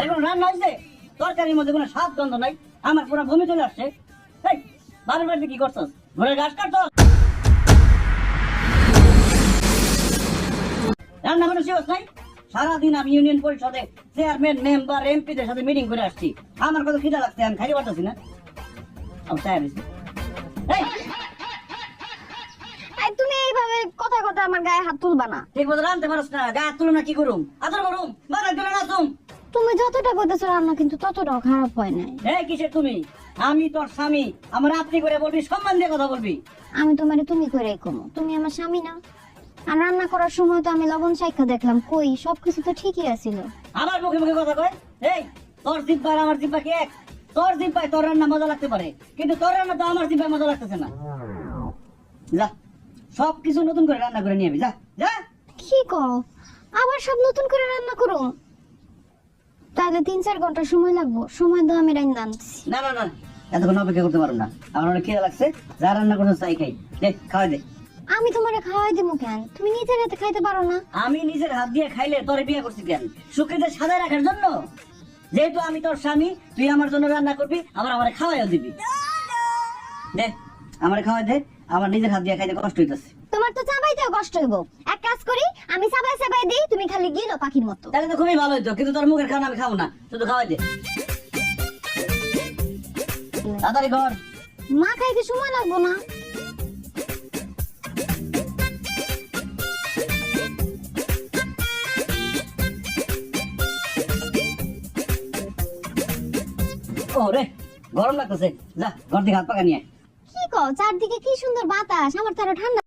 এরকম রান্না হয়েছে তরকারির মধ্যে কোনো স্বাদ গন্ধ নাই, আমার পুরো বমি চলে আসছে। এই বাবার বাড়িতে কি করছস? ঘরে ঘাস কাটছস? রান্না কোনো শেষ নাই। সারাদিন আমি ইউনিয়ন পরিষদে চেয়ারম্যান মেম্বার এমপিদের সাথে মিটিং করে আসছি, আমার কত খিদা লাগছে আমি খাইতে পারতেছি না। আমার চায় বেশি। এই তুমি এইভাবে কথা কথা আমার গায়ে হাত তুলবা না। ঠিক মতো রানতে পারছ না, গায়ে হাত তুলো না, কি করুম? আদর করুম, বাজার তুলে না তুম। তুমি যতটা কইতেছো রান্না কিন্তু ততটাও খারাপ হয় নাই। এই কিসের তুমি? আমি তোর স্বামী, আমার আপনি করে বলবি, সম্মান দিয়ে কথা বলবি। আমি তোমারে তুমি কইরাই কমো, তুমি আমার স্বামী না। আর রান্না করার সময় তো আমি লবণ শাইখা দেখলাম, কই সবকিছু তো ঠিকই আছিল। আমার মুখে মুখে কথা কয়। এই তোর জিব্বা আর আমার জিব্বা কি এক? তোর জিব্বায় তোর রান্না মজা লাগতে পারে, কিন্তু তোর রান্না তো আমার জিব্বায় মজা লাগতেছে না। যা সবকিছু নতুন করে রান্না করে নিয়ে আবি, যা যা। কি কও, আবার সব নতুন করে রান্না করো? তাহলে 3-4 ঘন্টা সময় লাগবো। সময় দাও, আমি রান্না আনছি। না না না, এতক্ষণ অপেক্ষা করতে পারবো না, আমার অনেক খিদে লাগছে। যা রান্না করতে চাই খাই, দে খাওয়াই দে। আমি তোমারে খাওয়াই দেবো কেন? তুমি নিজের হাতে খাইতে পারো না? আমি নিজের হাত দিয়ে খাইলে তোরে বিয়ে করছি কেন? সুখীতে সাজায় রাখার জন্য। যেহেতু আমি তোর স্বামী, তুই আমার জন্য রান্না করবি, আবার আমারে খাওয়াইও দিবি। দে আমারে খাওয়াই দে, আমার নিজের হাত দিয়ে খাইতে কষ্ট হইতেছে। তোমার তো চাবাইতেও কষ্ট হইব। এক কাজ করি, আমি চাবাই চাবাই দিই, তুমি খালি গিলো পাখির মতো। তাহলে তো খুবই ভালো হইতো, কিন্তু তোর মুখের খাওয়া আমি খাবো না, শুধু খাওয়াই দে। তাড়াতাড়ি কর। মা খাইতে সময় লাগবো না? ওরে গরম লাগতেছে, যা ঘর থেকে হাত পাকা নিয়ে আয়। কি কও, চারদিকে কি সুন্দর বাতাস, আমার তো আরো ঠান্ডা